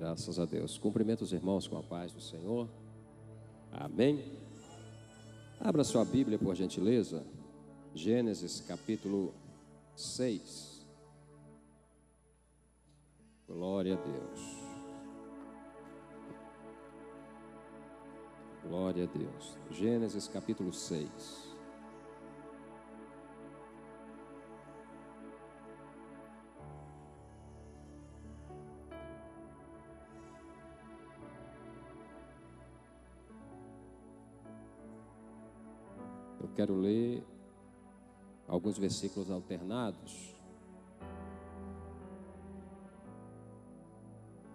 Graças a Deus. Cumprimento os irmãos com a paz do Senhor. Amém. Abra sua Bíblia, por gentileza. Gênesis capítulo 6. Glória a Deus. Glória a Deus. Gênesis capítulo 6. Eu quero ler alguns versículos alternados.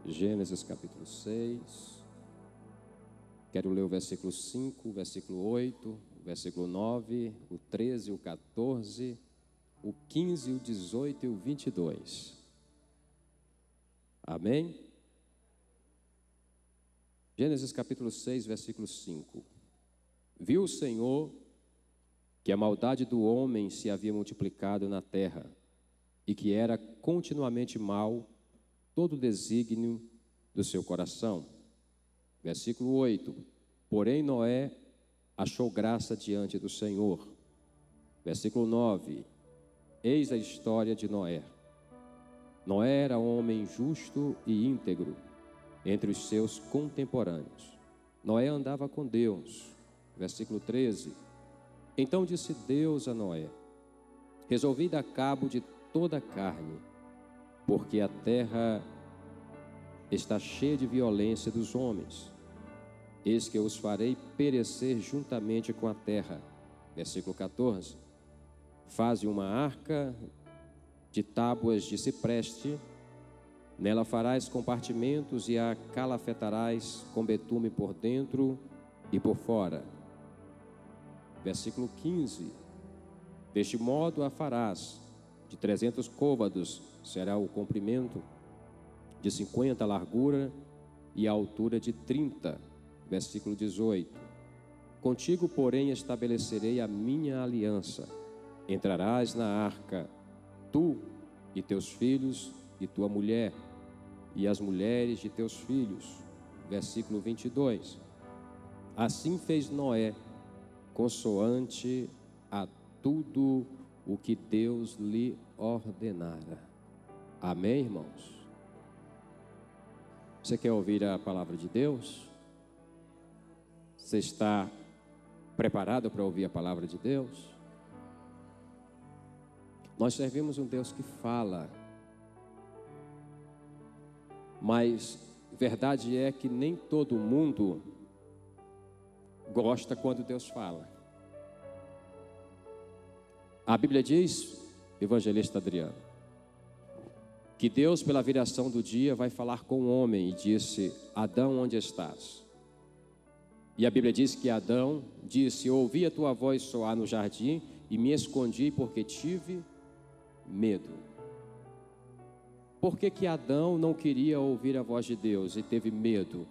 Gênesis capítulo 6. Quero ler o versículo 5, o versículo 8, o versículo 9, o 13, o 14, o 15, o 18 e o 22. Amém? Gênesis capítulo 6, versículo 5. Viu o Senhor que a maldade do homem se havia multiplicado na terra, e que era continuamente mau todo o desígnio do seu coração. Versículo 8. Porém Noé achou graça diante do Senhor. Versículo 9. Eis a história de Noé. Noé era homem justo e íntegro entre os seus contemporâneos. Noé andava com Deus. Versículo 13. Então disse Deus a Noé: resolvi dar cabo de toda a carne, porque a terra está cheia de violência dos homens. Eis que eu os farei perecer juntamente com a terra. Versículo 14. Faze uma arca de tábuas de cipreste, nela farás compartimentos e a calafetarás com betume por dentro e por fora. Versículo 15. Deste modo a farás, de 300 côvados será o comprimento, de 50 a largura e a altura de 30. Versículo 18. Contigo, porém, estabelecerei a minha aliança. Entrarás na arca, tu e teus filhos e tua mulher, e as mulheres de teus filhos. Versículo 22. Assim fez Noé, consoante a tudo o que Deus lhe ordenara. Amém, irmãos? Você quer ouvir a palavra de Deus? Você está preparado para ouvir a palavra de Deus? Nós servimos um Deus que fala, mas verdade é que nem todo mundo gosta quando Deus fala. A Bíblia diz, evangelista Adriano, que Deus, pela viração do dia, vai falar com o homem e disse: Adão, onde estás? E a Bíblia diz que Adão disse: ouvi a tua voz soar no jardim e me escondi porque tive medo. Por que Adão não queria ouvir a voz de Deus e teve medo?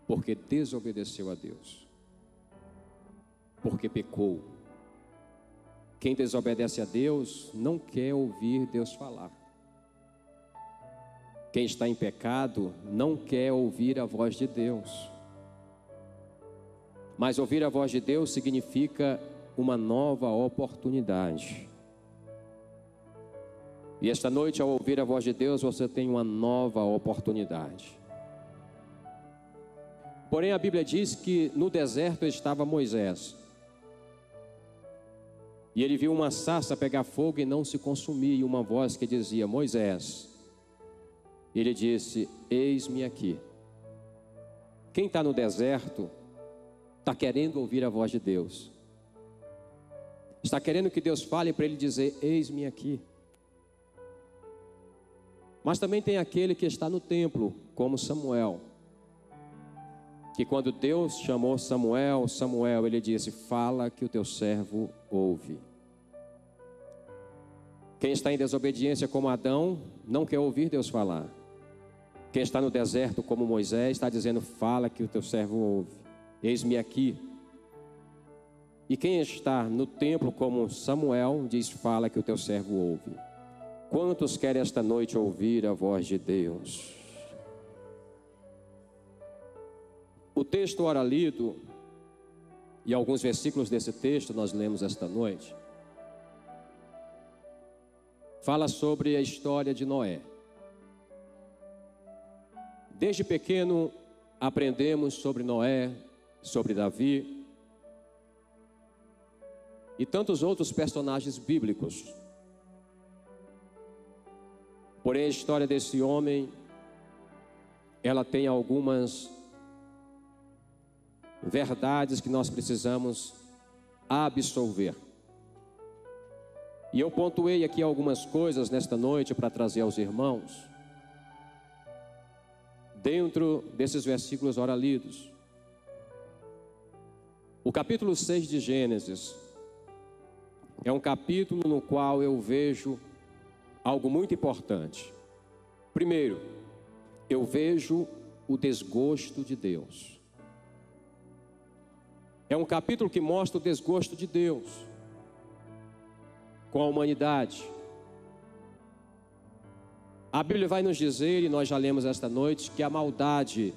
Porque desobedeceu a Deus. Porque pecou. Quem desobedece a Deus não quer ouvir Deus falar. Quem está em pecado não quer ouvir a voz de Deus. Mas ouvir a voz de Deus significa uma nova oportunidade. E esta noite, ao ouvir a voz de Deus, você tem uma nova oportunidade. Porém, a Bíblia diz que no deserto estava Moisés. E ele viu uma sarça pegar fogo e não se consumir, e uma voz que dizia: Moisés. Ele disse: eis-me aqui. Quem está no deserto está querendo ouvir a voz de Deus. Está querendo que Deus fale para ele dizer: eis-me aqui. Mas também tem aquele que está no templo, como Samuel, que quando Deus chamou Samuel, Samuel, ele disse: fala que o teu servo ouve. Quem está em desobediência como Adão, não quer ouvir Deus falar. Quem está no deserto como Moisés, está dizendo: fala que o teu servo ouve. Eis-me aqui. E quem está no templo como Samuel, diz: fala que o teu servo ouve. Quantos querem esta noite ouvir a voz de Deus? O texto ora lido, e alguns versículos desse texto nós lemos esta noite, fala sobre a história de Noé. Desde pequeno aprendemos sobre Noé, sobre Davi e tantos outros personagens bíblicos. Porém, a história desse homem, ela tem algumas verdades que nós precisamos absolver. E eu pontuei aqui algumas coisas nesta noite para trazer aos irmãos, dentro desses versículos ora lidos. O capítulo 6 de Gênesis é um capítulo no qual eu vejo algo muito importante. Primeiro, eu vejo o desgosto de Deus. É um capítulo que mostra o desgosto de Deus com a humanidade. A Bíblia vai nos dizer, e nós já lemos esta noite, que a maldade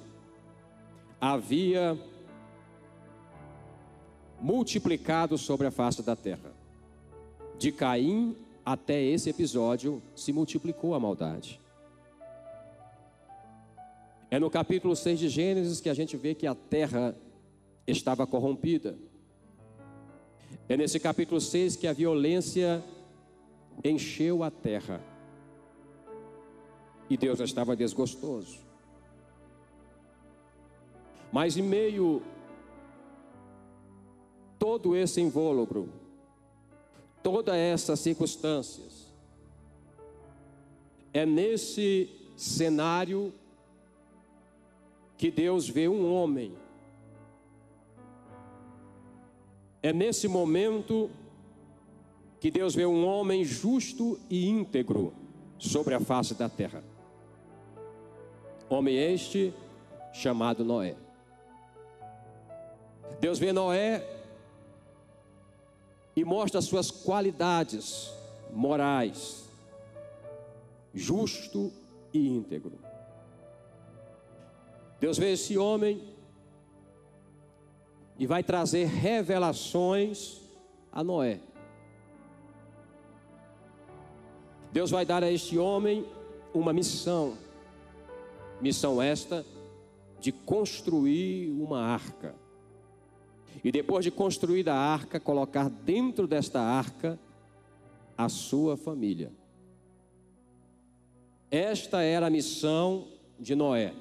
havia multiplicado sobre a face da terra. De Caim até esse episódio se multiplicou a maldade. É no capítulo 6 de Gênesis que a gente vê que a terra estava corrompida. É nesse capítulo 6 que a violência encheu a terra. E Deus estava desgostoso. Mas em meio todo esse invólucro, todas essas circunstâncias, é nesse cenário que Deus vê um homem. É nesse momento que Deus vê um homem justo e íntegro sobre a face da terra. Homem este chamado Noé. Deus vê Noé e mostra as suas qualidades morais, justo e íntegro. Deus vê esse homem e vai trazer revelações a Noé. Deus vai dar a este homem uma missão. Missão esta de construir uma arca. E depois de construir a arca, colocar dentro desta arca a sua família. Esta era a missão de Noé.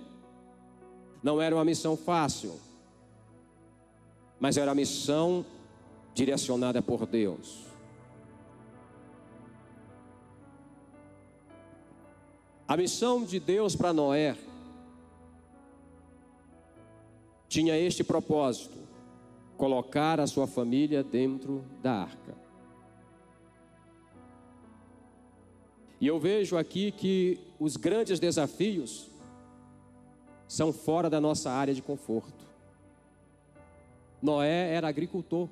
Não era uma missão fácil, mas era a missão direcionada por Deus. A missão de Deus para Noé tinha este propósito: colocar a sua família dentro da arca. E eu vejo aqui que os grandes desafios são fora da nossa área de conforto. Noé era agricultor.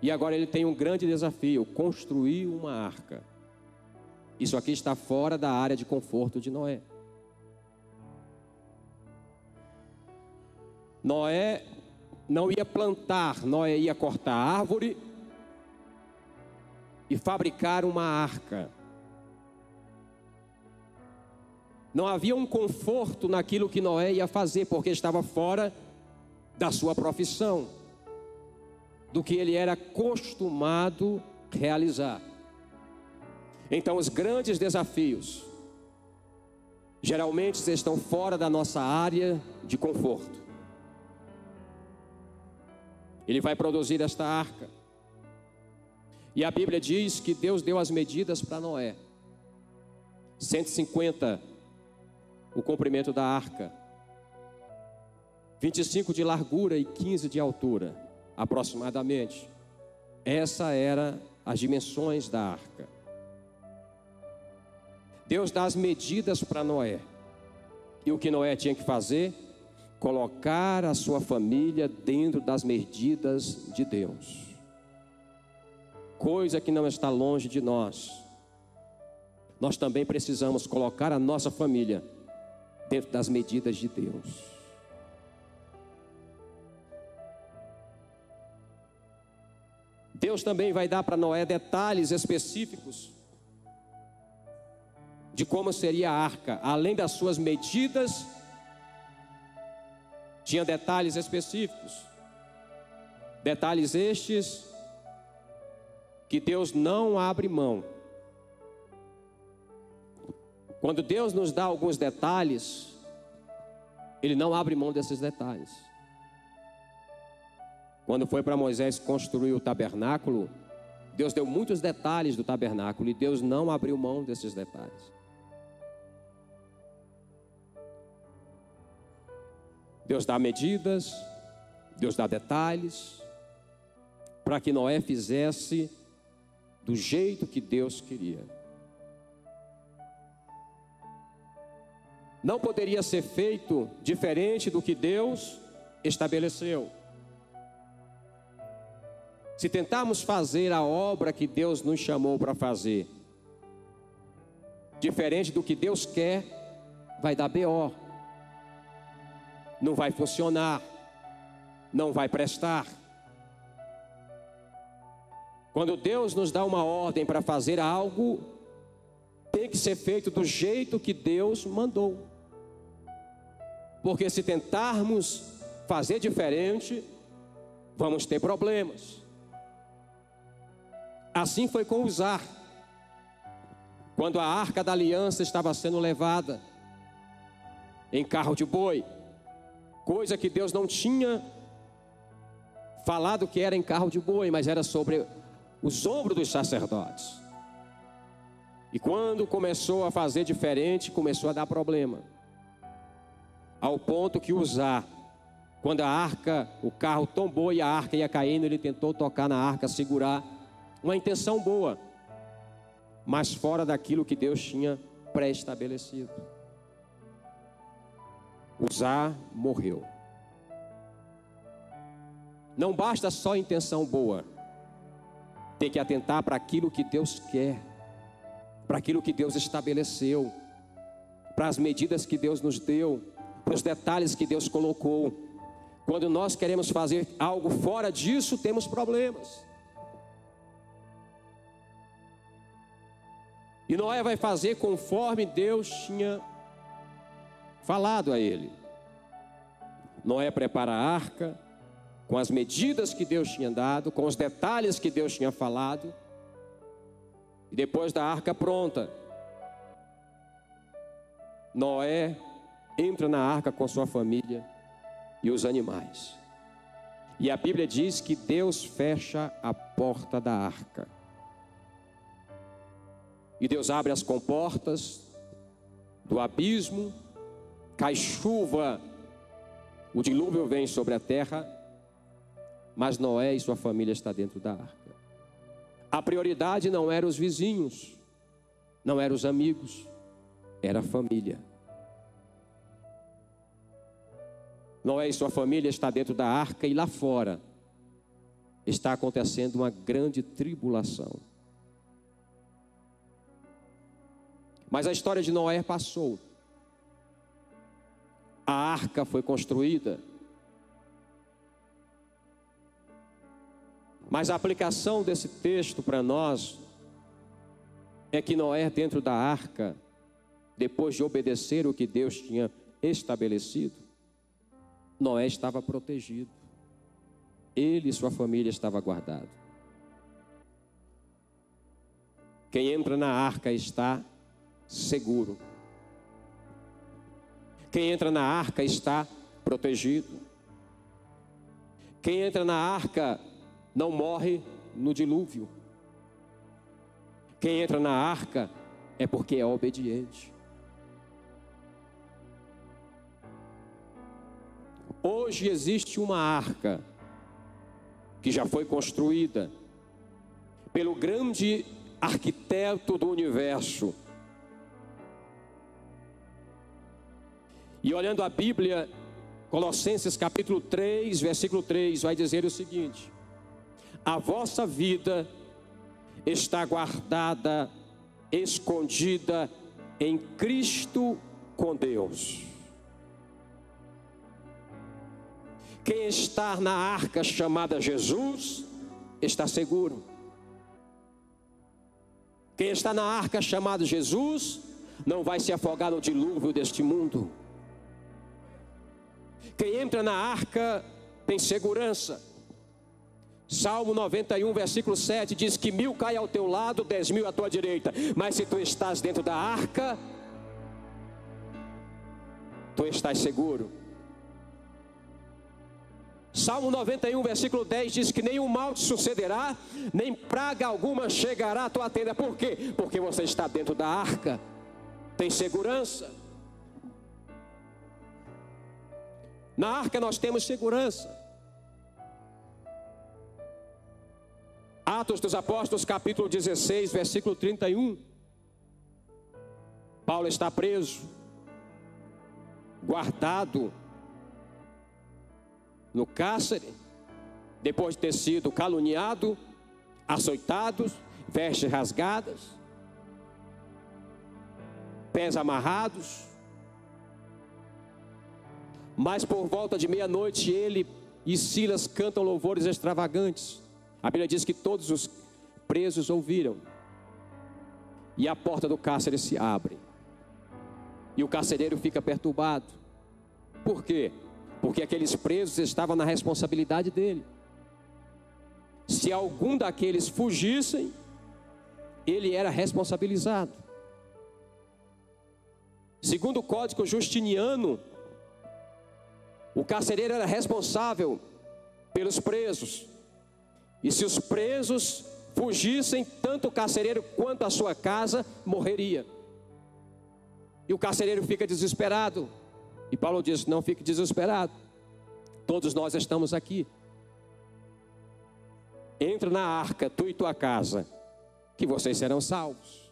E agora ele tem um grande desafio: construir uma arca. Isso aqui está fora da área de conforto de Noé. Noé não ia plantar, Noé ia cortar árvore e fabricar uma arca. Não havia um conforto naquilo que Noé ia fazer, porque estava fora da sua profissão, do que ele era acostumado a realizar. Então, os grandes desafios geralmente estão fora da nossa área de conforto. Ele vai produzir esta arca. E a Bíblia diz que Deus deu as medidas para Noé: 150 o comprimento da arca, 25 de largura e 15 de altura, aproximadamente. Essa era as dimensões da arca. Deus dá as medidas para Noé. E o que Noé tinha que fazer? Colocar a sua família dentro das medidas de Deus. Coisa que não está longe de nós. Nós também precisamos colocar a nossa família dentro das medidas de Deus. Deus também vai dar para Noé detalhes específicos de como seria a arca. Além das suas medidas, tinha detalhes específicos. Detalhes estes que Deus não abre mão. Quando Deus nos dá alguns detalhes, Ele não abre mão desses detalhes. Quando foi para Moisés construir o tabernáculo, Deus deu muitos detalhes do tabernáculo e Deus não abriu mão desses detalhes. Deus dá medidas, Deus dá detalhes, para que Noé fizesse do jeito que Deus queria. Não poderia ser feito diferente do que Deus estabeleceu. Se tentarmos fazer a obra que Deus nos chamou para fazer, diferente do que Deus quer, vai dar BO. Não vai funcionar, não vai prestar. Quando Deus nos dá uma ordem para fazer algo, tem que ser feito do jeito que Deus mandou. Porque se tentarmos fazer diferente, vamos ter problemas. Assim foi com Uzá. Quando a arca da aliança estava sendo levada em carro de boi, coisa que Deus não tinha falado que era em carro de boi, mas era sobre os ombros dos sacerdotes. E quando começou a fazer diferente, começou a dar problema. Ao ponto que Uzá, quando a arca, o carro tombou e a arca ia caindo, ele tentou tocar na arca, segurar. Uma intenção boa, mas fora daquilo que Deus tinha pré-estabelecido. Uzá morreu. Não basta só intenção boa, tem que atentar para aquilo que Deus quer, para aquilo que Deus estabeleceu, para as medidas que Deus nos deu, para os detalhes que Deus colocou. Quando nós queremos fazer algo fora disso, temos problemas. E Noé vai fazer conforme Deus tinha falado a ele. Noé prepara a arca, com as medidas que Deus tinha dado, com os detalhes que Deus tinha falado. E depois da arca pronta, Noé entra na arca com sua família e os animais. E a Bíblia diz que Deus fecha a porta da arca. E Deus abre as comportas do abismo, cai chuva, o dilúvio vem sobre a terra, mas Noé e sua família estão dentro da arca. A prioridade não eram os vizinhos, não eram os amigos, era a família. Noé e sua família estão dentro da arca e lá fora está acontecendo uma grande tribulação. Mas a história de Noé passou. A arca foi construída. Mas a aplicação desse texto para nós é que Noé, dentro da arca, depois de obedecer o que Deus tinha estabelecido, Noé estava protegido. Ele e sua família estavam guardados. Quem entra na arca está seguro. Quem entra na arca está protegido. Quem entra na arca não morre no dilúvio. Quem entra na arca é porque é obediente. Hoje existe uma arca que já foi construída pelo grande arquiteto do universo. E olhando a Bíblia, Colossenses capítulo 3, versículo 3, vai dizer o seguinte: a vossa vida está guardada, escondida em Cristo com Deus. Quem está na arca chamada Jesus, está seguro. Quem está na arca chamado Jesus não vai se afogar no dilúvio deste mundo. Quem entra na arca tem segurança. Salmo 91, versículo 7 diz que 1000 cai ao teu lado, 10.000 à tua direita, mas se tu estás dentro da arca, tu estás seguro. Salmo 91, versículo 10 diz que nenhum mal te sucederá, nem praga alguma chegará à tua tenda. Por quê? Porque você está dentro da arca, tem segurança. Na arca nós temos segurança. Atos dos Apóstolos, capítulo 16, versículo 31. Paulo está preso, guardado no cárcere, depois de ter sido caluniado, açoitado, vestes rasgadas, pés amarrados. Mas por volta de meia-noite ele e Silas cantam louvores extravagantes. A Bíblia diz que todos os presos ouviram, e a porta do cárcere se abre, e o carcereiro fica perturbado. Por quê? Porque aqueles presos estavam na responsabilidade dele. Se algum daqueles fugissem, ele era responsabilizado. Segundo o Código Justiniano, o carcereiro era responsável pelos presos. E se os presos fugissem, tanto o carcereiro quanto a sua casa morreria. E o carcereiro fica desesperado. E Paulo diz: não fique desesperado. Todos nós estamos aqui. Entra na arca, tu e tua casa, que vocês serão salvos.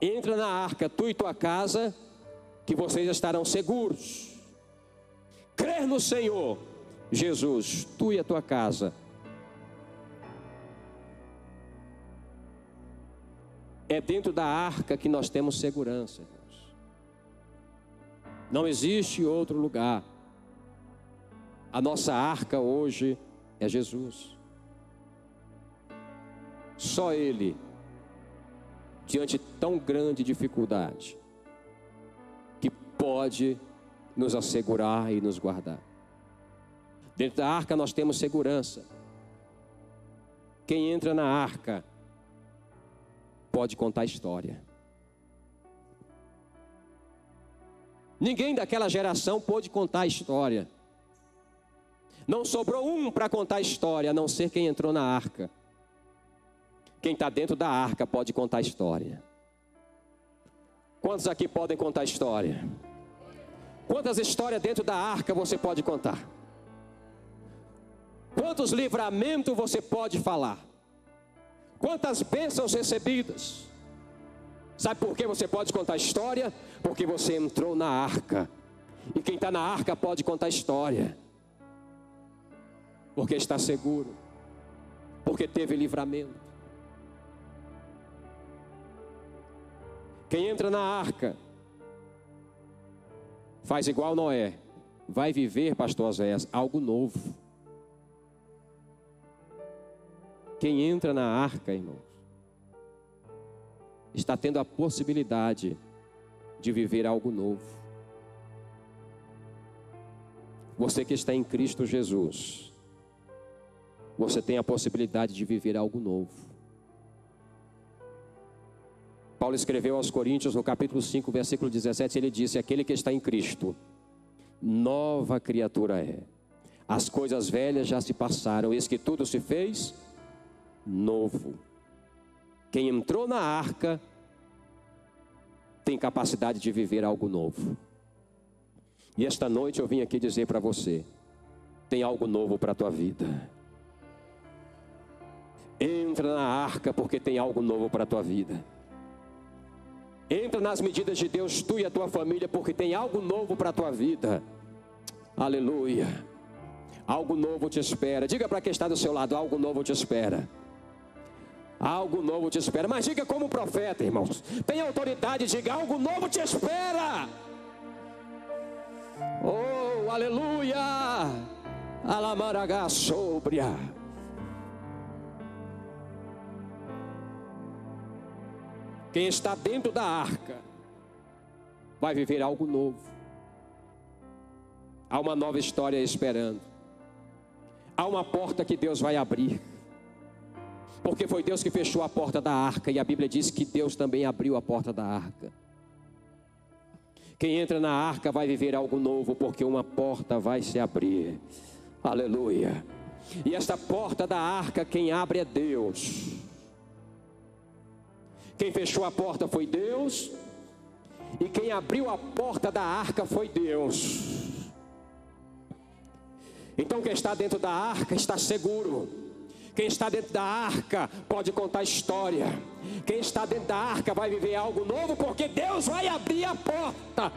Entra na arca, tu e tua casa, que vocês estarão seguros. Crer no Senhor Jesus, tu e a tua casa. É dentro da arca que nós temos segurança, irmãos. Não existe outro lugar. A nossa arca hoje é Jesus. Só Ele, diante de tão grande dificuldade, que pode nos assegurar e nos guardar. Dentro da arca nós temos segurança. Quem entra na arca pode contar história. Ninguém daquela geração pôde contar a história. Não sobrou um para contar a história, a não ser quem entrou na arca. Quem está dentro da arca pode contar a história. Quantos aqui podem contar a história? Quantas histórias dentro da arca você pode contar? Quantos livramentos você pode falar? Quantas bênçãos recebidas? Sabe por que você pode contar história? Porque você entrou na arca. E quem está na arca pode contar história. Porque está seguro. Porque teve livramento. Quem entra na arca faz igual Noé. Vai viver, pastor Oséias, algo novo. Quem entra na arca, irmãos, está tendo a possibilidade de viver algo novo. Você que está em Cristo Jesus, você tem a possibilidade de viver algo novo. Paulo escreveu aos Coríntios, no capítulo 5, versículo 17, ele disse: aquele que está em Cristo, nova criatura é. As coisas velhas já se passaram, eis que tudo se fez novo. Quem entrou na arca tem capacidade de viver algo novo. E esta noite eu vim aqui dizer para você: tem algo novo para a tua vida. Entra na arca porque tem algo novo para a tua vida. Entra nas medidas de Deus, tu e a tua família, porque tem algo novo para a tua vida. Aleluia. Algo novo te espera. Diga para quem está do seu lado: algo novo te espera. Algo novo te espera. Mas diga como profeta, irmãos. Tem autoridade, diga: algo novo te espera. Oh, aleluia. Alamaragá sobria. Quem está dentro da arca vai viver algo novo. Há uma nova história esperando. Há uma porta que Deus vai abrir. Porque foi Deus que fechou a porta da arca. E a Bíblia diz que Deus também abriu a porta da arca. Quem entra na arca vai viver algo novo, porque uma porta vai se abrir. Aleluia. E esta porta da arca, quem abre é Deus. Quem fechou a porta foi Deus. E quem abriu a porta da arca foi Deus. Então quem está dentro da arca está seguro. Quem está dentro da arca pode contar história. Quem está dentro da arca vai viver algo novo, porque Deus vai abrir a porta.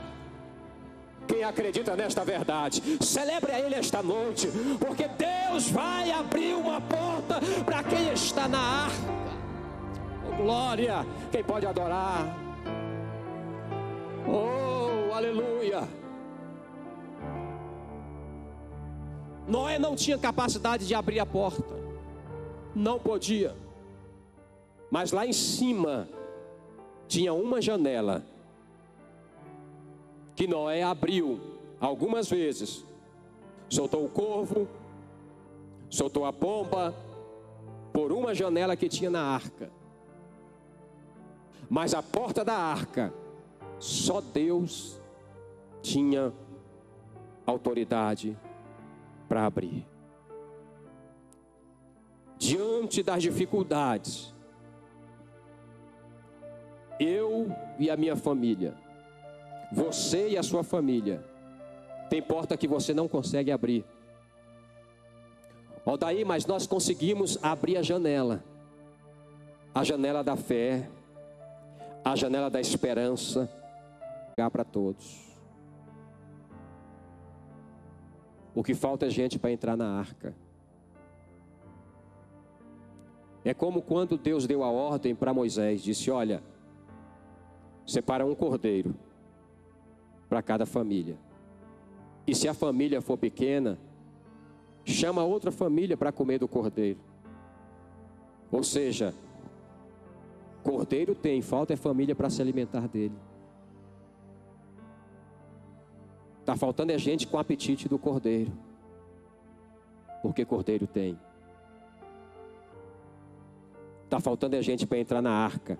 Quem acredita nesta verdade, celebre a Ele esta noite, porque Deus vai abrir uma porta para quem está na arca. Oh, glória! Quem pode adorar? Oh, aleluia! Noé não tinha capacidade de abrir a porta. Não podia. Mas lá em cima tinha uma janela que Noé abriu algumas vezes. Soltou o corvo, soltou a pomba por uma janela que tinha na arca. Mas a porta da arca só Deus tinha autoridade para abrir. Diante das dificuldades, eu e a minha família, você e a sua família, tem porta que você não consegue abrir. Daí, mas nós conseguimos abrir a janela da fé, a janela da esperança, para todos. O que falta é gente para entrar na arca. É como quando Deus deu a ordem para Moisés, disse: olha, separa um cordeiro para cada família. E se a família for pequena, chama outra família para comer do cordeiro. Ou seja, cordeiro tem, falta é família para se alimentar dele. Está faltando é gente com apetite do cordeiro, porque cordeiro tem. Está faltando é gente para entrar na arca,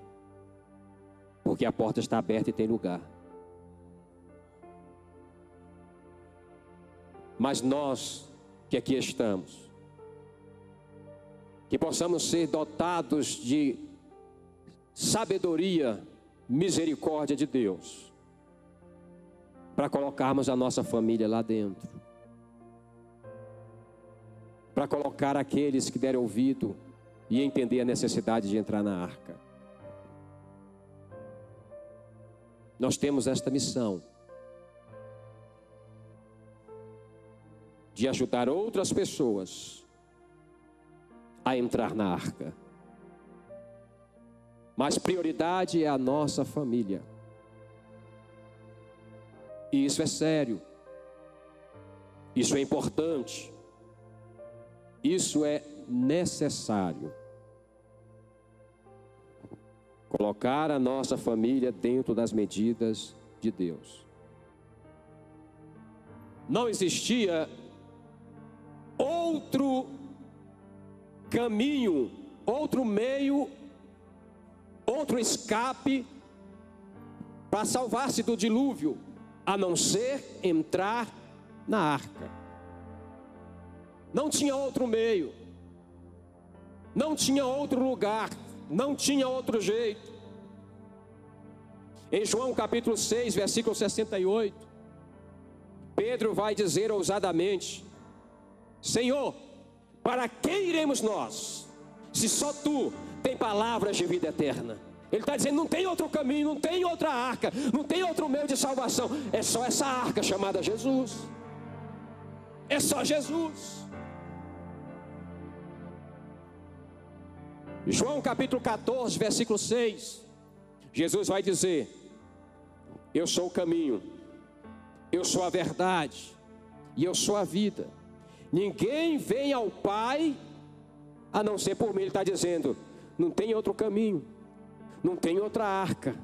porque a porta está aberta e tem lugar. Mas nós que aqui estamos, que possamos ser dotados de sabedoria, misericórdia de Deus, para colocarmos a nossa família lá dentro, para colocar aqueles que deram ouvido e entender a necessidade de entrar na arca. Nós temos esta missão de ajudar outras pessoas a entrar na arca. Mas prioridade é a nossa família. E isso é sério. Isso é importante. Isso é necessário. Colocar a nossa família dentro das medidas de Deus. Não existia outro caminho, outro meio, outro escape para salvar-se do dilúvio, a não ser entrar na arca. Não tinha outro meio, não tinha outro lugar, não tinha outro jeito. Em João capítulo 6, versículo 68, Pedro vai dizer ousadamente: Senhor, para quem iremos nós, se só Tu tem palavras de vida eterna? Ele está dizendo: não tem outro caminho, não tem outra arca, não tem outro meio de salvação, é só essa arca chamada Jesus. É só Jesus. João capítulo 14, versículo 6, Jesus vai dizer: eu sou o caminho, eu sou a verdade e eu sou a vida. Ninguém vem ao Pai a não ser por mim. Ele está dizendo: não tem outro caminho, Não tem outra arca,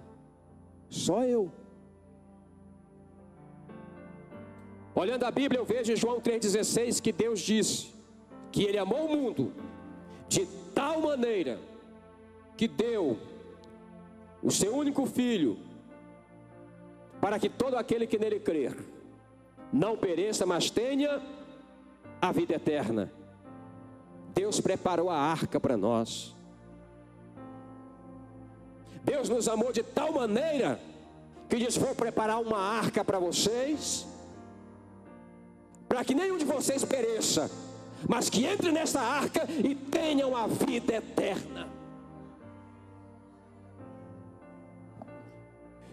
só eu. Olhando a Bíblia, eu vejo em João 3,16 que Deus disse que Ele amou o mundo de tal maneira que deu o seu único Filho, para que todo aquele que nele crer não pereça, mas tenha a vida eterna. Deus preparou a arca para nós. Deus nos amou de tal maneira que disse: vou preparar uma arca para vocês, para que nenhum de vocês pereça, mas que entre nessa arca e tenham a vida eterna.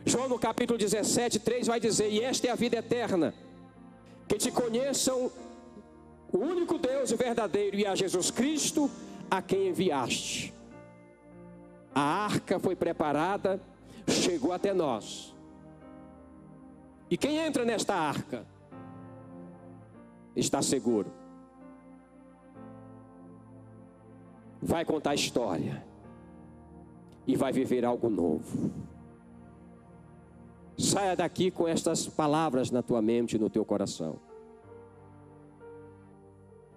João no capítulo 17, 3 vai dizer: e esta é a vida eterna, que te conheçam o único Deus, o verdadeiro, e a Jesus Cristo, a quem enviaste. A arca foi preparada, chegou até nós. E quem entra nesta arca está seguro. Vai contar a história e vai viver algo novo. Saia daqui com estas palavras na tua mente e no teu coração.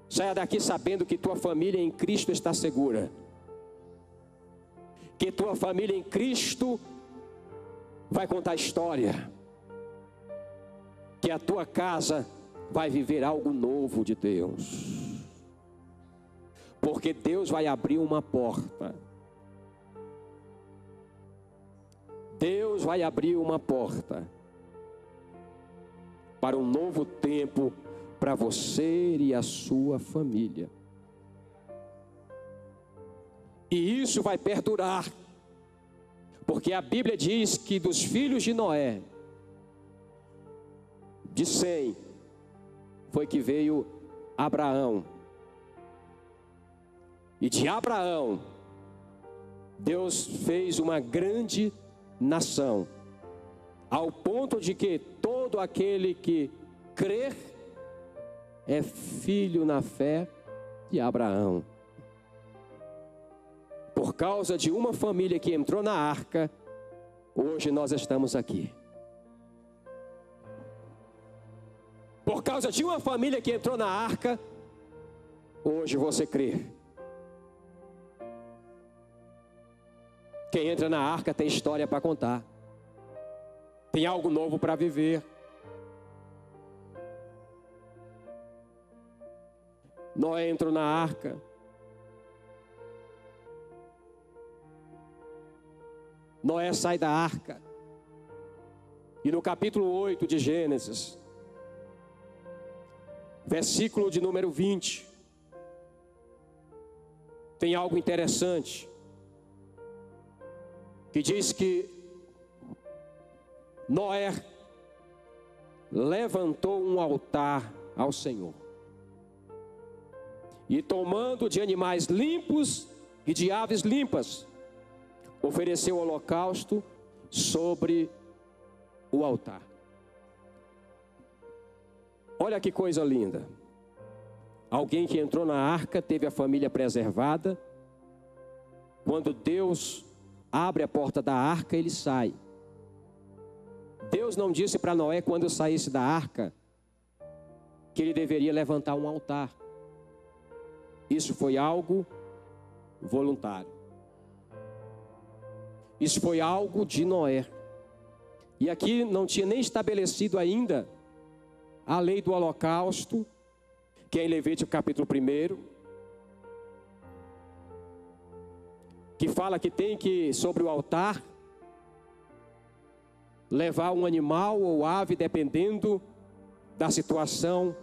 Saia daqui sabendo que tua família em Cristo está segura. Que tua família em Cristo vai contar a história. Que a tua casa vai viver algo novo de Deus. Porque Deus vai abrir uma porta. Deus vai abrir uma porta para um novo tempo para você e a sua família. E isso vai perdurar, porque a Bíblia diz que dos filhos de Noé, de Sem, foi que veio Abraão. E de Abraão, Deus fez uma grande nação, ao ponto de que todo aquele que crer é filho na fé de Abraão. Por causa de uma família que entrou na arca, hoje nós estamos aqui. Por causa de uma família que entrou na arca, hoje você crê. Quem entra na arca tem história para contar. Tem algo novo para viver. Noé entrou na arca. Noé sai da arca. E no capítulo 8 de Gênesis, versículo de número 20, tem algo interessante. Que diz que Noé levantou um altar ao Senhor. E tomando de animais limpos e de aves limpas, ofereceu holocausto sobre o altar. Olha que coisa linda. Alguém que entrou na arca teve a família preservada. Quando Deus abre a porta da arca, ele sai. Deus não disse para Noé, quando saísse da arca, que ele deveria levantar um altar. Isso foi algo voluntário. Isso foi algo de Noé. E aqui não tinha nem estabelecido ainda a lei do holocausto, que é em Levítico capítulo 1, que fala que tem que, sobre o altar, levar um animal ou ave, dependendo da situação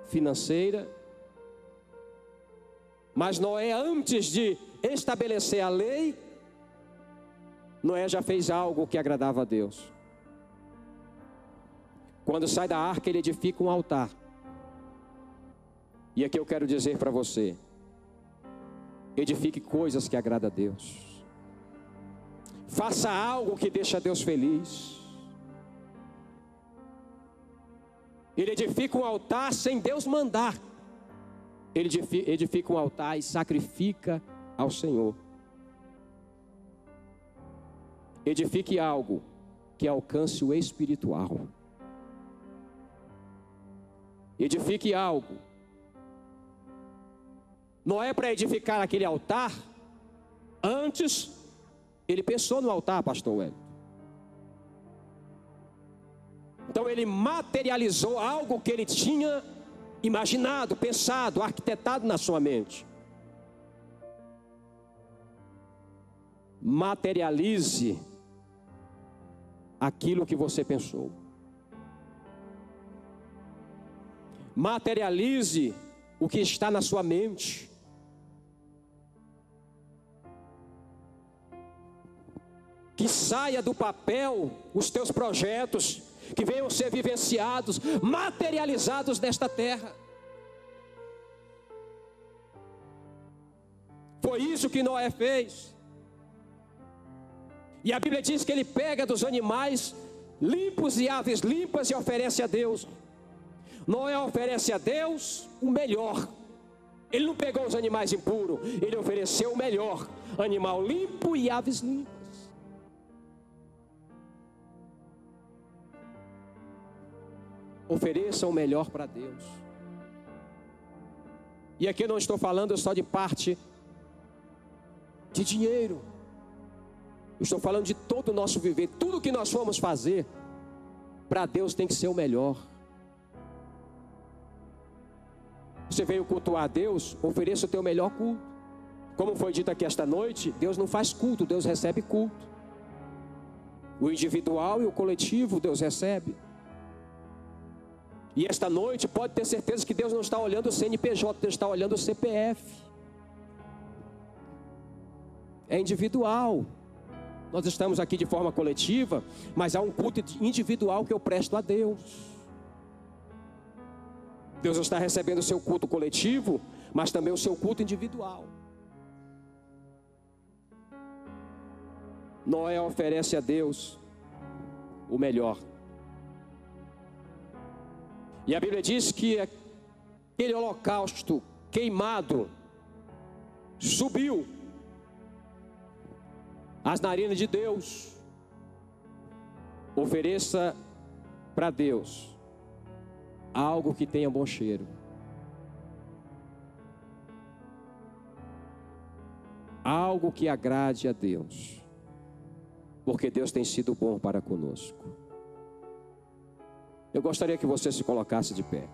financeira. Mas Noé, antes de estabelecer a lei, Noé já fez algo que agradava a Deus. Quando sai da arca, ele edifica um altar. E aqui eu quero dizer para você: edifique coisas que agradam a Deus. Faça algo que deixa Deus feliz. Ele edifica um altar sem Deus mandar. Ele edifica um altar e sacrifica ao Senhor. edifique algo que alcance o espiritual. Edifique algo. Não é para edificar aquele altar. Antes, ele pensou no altar, pastor Hélio. Então ele materializou algo que ele tinha imaginado, pensado, arquitetado na sua mente. Materialize aquilo que você pensou. Materialize o que está na sua mente. Que saia do papel os teus projetos, que venham ser vivenciados, materializados nesta terra. Foi isso que Noé fez. E a Bíblia diz que ele pega dos animais limpos e aves limpas e oferece a Deus. Noé oferece a Deus o melhor. Ele não pegou os animais impuros, ele ofereceu o melhor: animal limpo e aves limpas. Ofereça o melhor para Deus. E aqui eu não estou falando só de parte de dinheiro. Eu estou falando de todo o nosso viver. Tudo que nós formos fazer para Deus tem que ser o melhor. Você veio cultuar a Deus, ofereça o teu melhor culto. Como foi dito aqui esta noite, Deus não faz culto, Deus recebe culto. O individual e o coletivo Deus recebe. E esta noite pode ter certeza que Deus não está olhando o CNPJ, Deus está olhando o CPF. É individual. Nós estamos aqui de forma coletiva, mas há um culto individual que eu presto a Deus. Deus está recebendo o seu culto coletivo, mas também o seu culto individual. Noé oferece a Deus o melhor. E a Bíblia diz que aquele holocausto queimado subiu às narinas de Deus. Ofereça para Deus algo que tenha bom cheiro. Algo que agrade a Deus. Porque Deus tem sido bom para conosco. Eu gostaria que você se colocasse de pé.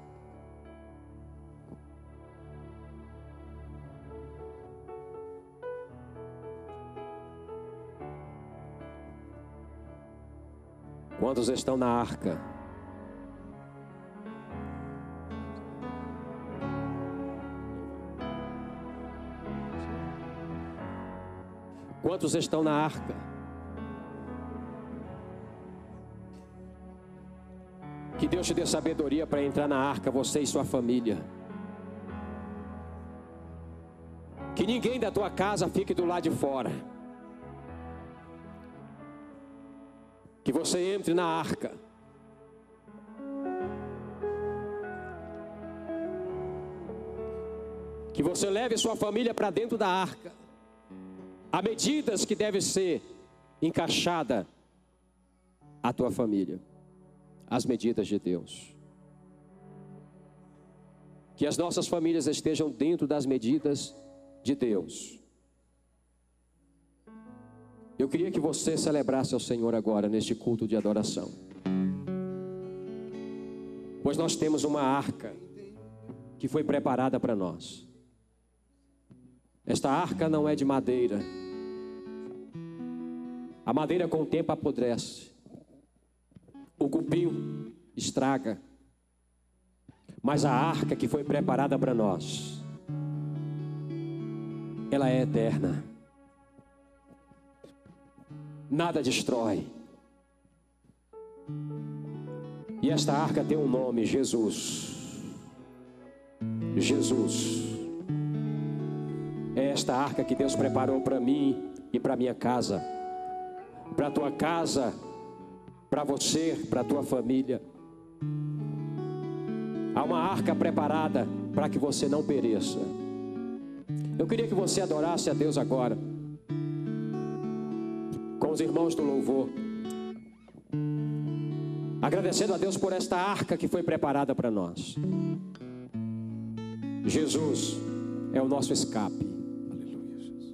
Quantos estão na arca? Quantos estão na arca? Que Deus te dê sabedoria para entrar na arca, você e sua família. Que ninguém da tua casa fique do lado de fora. Que você entre na arca. Que você leve sua família para dentro da arca. Há medidas que devem ser encaixadas à tua família. As medidas de Deus. Que as nossas famílias estejam dentro das medidas de Deus. Eu queria que você celebrasse ao Senhor agora neste culto de adoração. Pois nós temos uma arca que foi preparada para nós. Esta arca não é de madeira. A madeira com o tempo apodrece. O cupim estraga. Mas a arca que foi preparada para nós, ela é eterna. Nada destrói. E esta arca tem um nome: Jesus. Jesus. É esta arca que Deus preparou para mim e para minha casa. Para a tua casa, para você, para a tua família. Há uma arca preparada para que você não pereça. Eu queria que você adorasse a Deus agora, com com os irmãos do louvor, agradecendo a Deus por esta arca que foi preparada para nós. Jesus é o nosso escape. Aleluia, Jesus.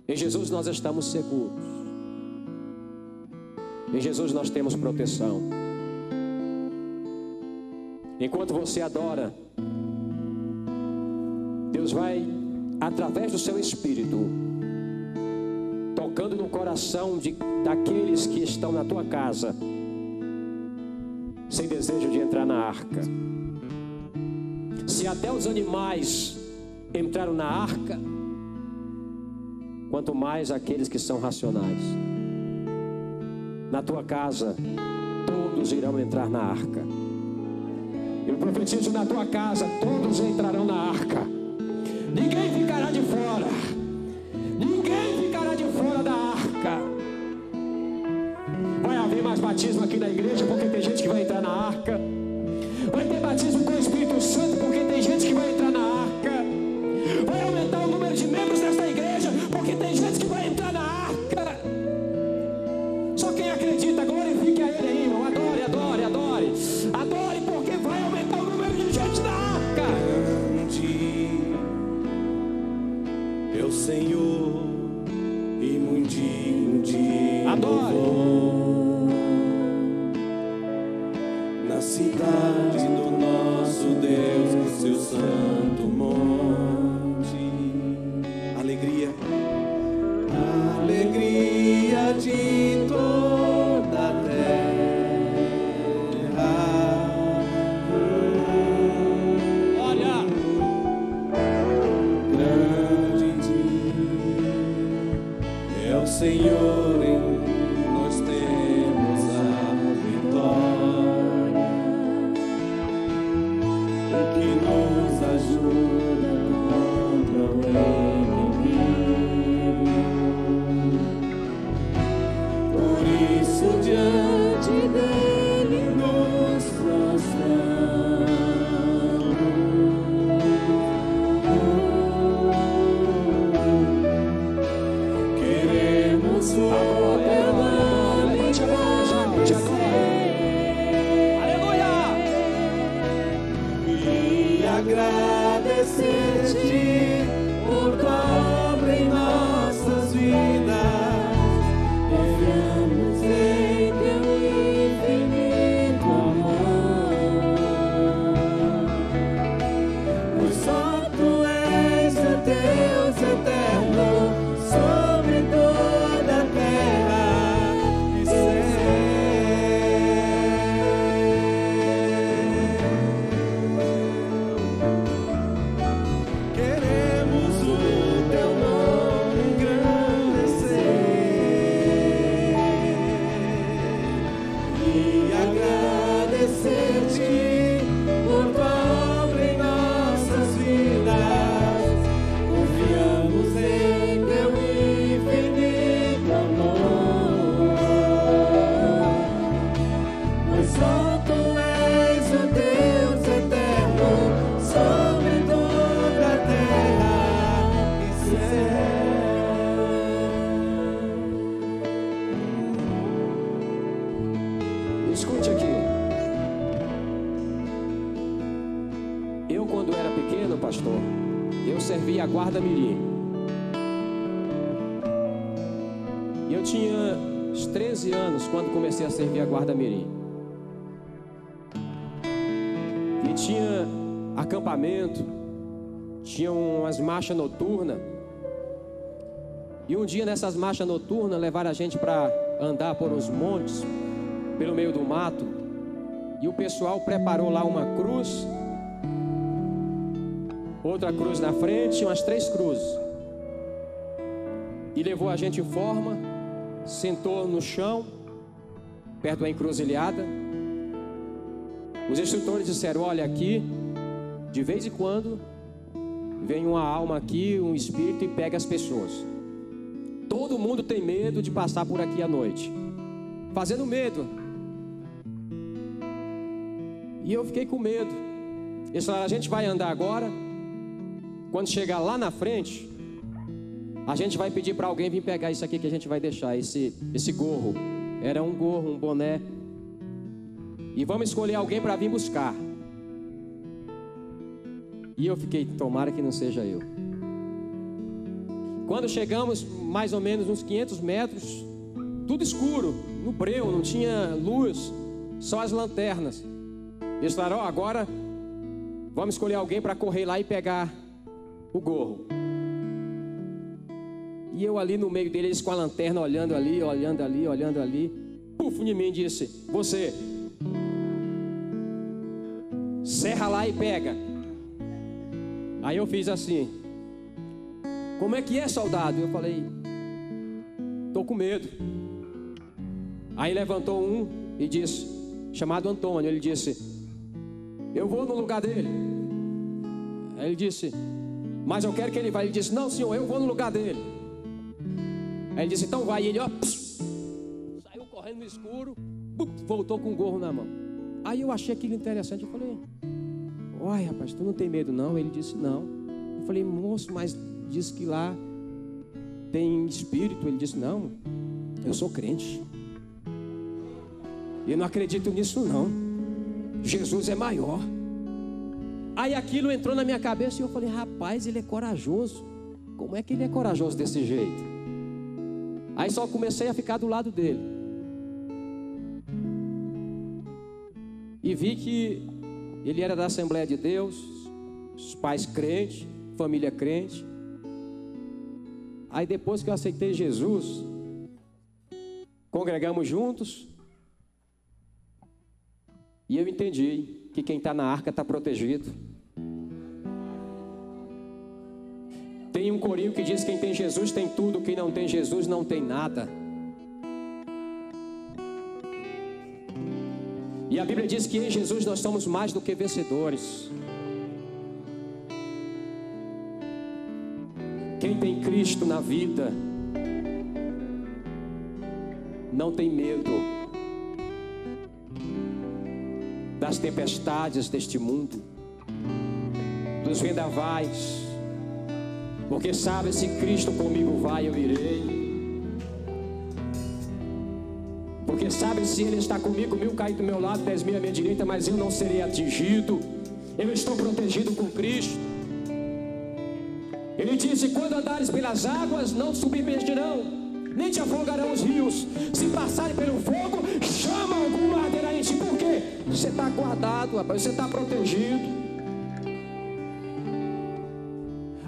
Em Jesus nós estamos seguros. Em Jesus nós temos proteção. Enquanto você adora, Deus vai, através do seu Espírito, tocando no coração daqueles que estão na tua casa, sem desejo de entrar na arca. Se até os animais entraram na arca, quanto mais aqueles que são racionais. Na tua casa, todos irão entrar na arca. Eu profetizo, na tua casa, todos entrarão na arca. Ninguém ficará de fora. Ninguém ficará de fora da arca. Vai haver mais batismo aqui na igreja, porque tem gente que vai entrar na arca. Vai ter batismo com o Espírito Santo, porque tem gente que vai entrar na arca. Vai aumentar o número de membros desta igreja, porque tem gente que vai entrar na arca. Só quem acredita, glorifique a Ele aí, irmão. Adore, adore, adore. Adore, porque vai aumentar o número de gente na arca. Grande é o Senhor e muito digno de adore. Louvor. Na cidade do nosso Deus, no seu santo monte. Alegria, alegria de toda a terra. Olha, Grande é o Senhor, em nós temos a vitória, que nos ajuda contra o inimigo. Por isso diante dele nos prostramos. Queremos o teu nome aleluia. e agradecer-te por tua obra em nossas vidas. Confiamos em teu infinito amor, pois só tu és o Deus eterno sobre toda a terra e céu. Queremos o teu nome engrandecer e agradecer-te por tua obra em nossas vidas. Confiamos em teu infinito amor, pois só tu és o Deus eterno sobre toda a terra e céu. Escute aqui. Eu, quando era pequeno, pastor, eu servia a guarda mirim. E eu tinha uns 13 anos quando comecei a servir a guarda mirim. E tinha acampamento, tinha umas marchas noturnas. E um dia nessas marchas noturnas levaram a gente para andar por uns montes, pelo meio do mato. E o pessoal preparou lá uma cruz, outra cruz na frente, umas 3 cruzes. E levou a gente em forma, sentou no chão, perto da encruzilhada. Os instrutores disseram: olha, aqui, de vez em quando, vem uma alma aqui, um espírito, e pega as pessoas. Todo mundo tem medo de passar por aqui à noite, fazendo medo. E eu fiquei com medo. Eles falaram: a gente vai andar agora. Quando chegar lá na frente, a gente vai pedir para alguém vir pegar isso aqui que a gente vai deixar, esse gorro. Era um gorro, um boné. E vamos escolher alguém para vir buscar. E eu fiquei, tomara que não seja eu. Quando chegamos mais ou menos uns 500 metros, tudo escuro, no breu, não tinha luz, só as lanternas. Eles falaram, agora vamos escolher alguém para correr lá e pegar o gorro. E eu ali no meio deles com a lanterna, olhando ali. Puf, em mim disse, você, serra lá e pega. Aí eu fiz assim, como é que é, soldado? Eu falei, tô com medo. Aí levantou um e disse, chamado Antônio, ele disse, eu vou no lugar dele. Aí ele disse, mas eu quero que ele vá. Ele disse, não senhor, eu vou no lugar dele. Aí ele disse, então vai. E ele, ó, saiu correndo no escuro, voltou com o gorro na mão. Aí eu achei aquilo interessante, eu falei, uai rapaz, tu não tem medo não? Ele disse, não. Eu falei, moço, mas diz que lá tem espírito. Ele disse, não, eu sou crente. E eu não acredito nisso não. Jesus é maior. Aí aquilo entrou na minha cabeça e eu falei, rapaz, ele é corajoso. Como é que ele é corajoso desse jeito? Aí só comecei a ficar do lado dele. E vi que ele era da Assembleia de Deus, os pais crentes, família crente. Aí depois que eu aceitei Jesus, congregamos juntos. E eu entendi que quem está na arca está protegido. Tem um corinho que diz, quem tem Jesus tem tudo, quem não tem Jesus não tem nada. E a Bíblia diz que em Jesus nós somos mais do que vencedores. Quem tem Cristo na vida não tem medo das tempestades deste mundo, dos vendavais, porque sabe, se Cristo comigo vai, eu irei. Porque sabe, se Ele está comigo, 1000 caem do meu lado, 10.000 à minha direita, mas eu não serei atingido. Eu estou protegido com Cristo. Ele disse, quando andares pelas águas, não te submergirão, nem te afogarão os rios. Se passarem pelo fogo, chama algum arderá em ti. Por quê? Você está guardado, rapaz, você está protegido.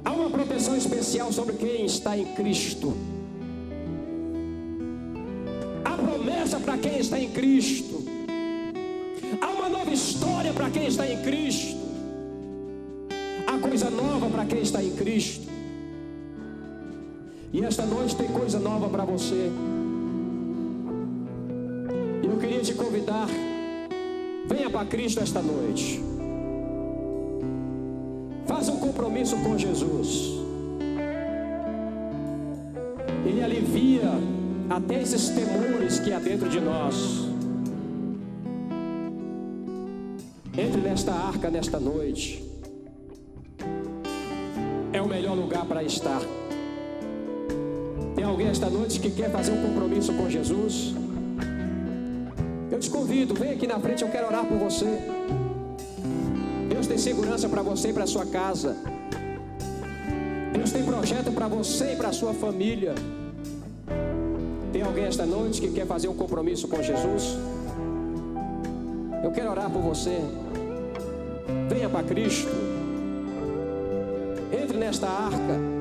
Há uma proteção especial sobre quem está em Cristo. Há promessa para quem está em Cristo. Há uma nova história para quem está em Cristo. Há coisa nova para quem está em Cristo. E esta noite tem coisa nova para você. E eu queria te convidar, venha para Cristo esta noite. Faça um compromisso com Jesus. Ele alivia até esses temores que há dentro de nós. Entre nesta arca nesta noite. É o melhor lugar para estar. Tem alguém esta noite que quer fazer um compromisso com Jesus? Eu te convido, vem aqui na frente, eu quero orar por você. Deus tem segurança para você e para sua casa. Deus tem projeto para você e para sua família. Tem alguém esta noite que quer fazer um compromisso com Jesus? Eu quero orar por você. Venha para Cristo. Entre nesta arca.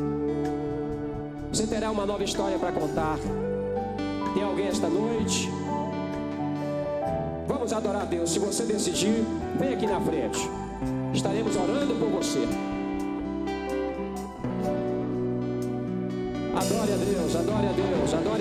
Você terá uma nova história para contar. Tem alguém esta noite? Vamos adorar a Deus. Se você decidir, vem aqui na frente. Estaremos orando por você. Adore a Deus, adore a Deus, adore a Deus.